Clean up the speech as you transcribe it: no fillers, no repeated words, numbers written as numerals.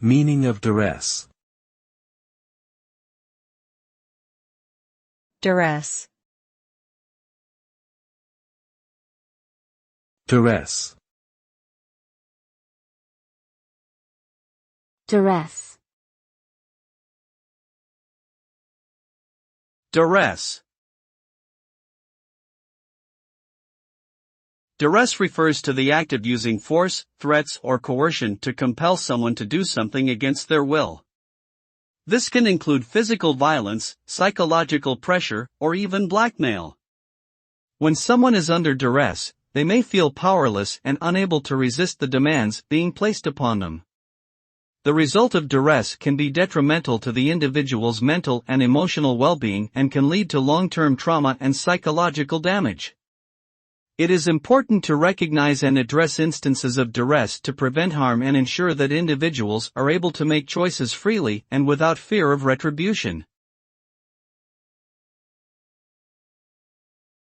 Meaning of duress. Duress. Duress. Duress. Duress. Duress refers to the act of using force, threats, or coercion to compel someone to do something against their will. This can include physical violence, psychological pressure, or even blackmail. When someone is under duress, they may feel powerless and unable to resist the demands being placed upon them. The result of duress can be detrimental to the individual's mental and emotional well-being and can lead to long-term trauma and psychological damage. It is important to recognize and address instances of duress to prevent harm and ensure that individuals are able to make choices freely and without fear of retribution.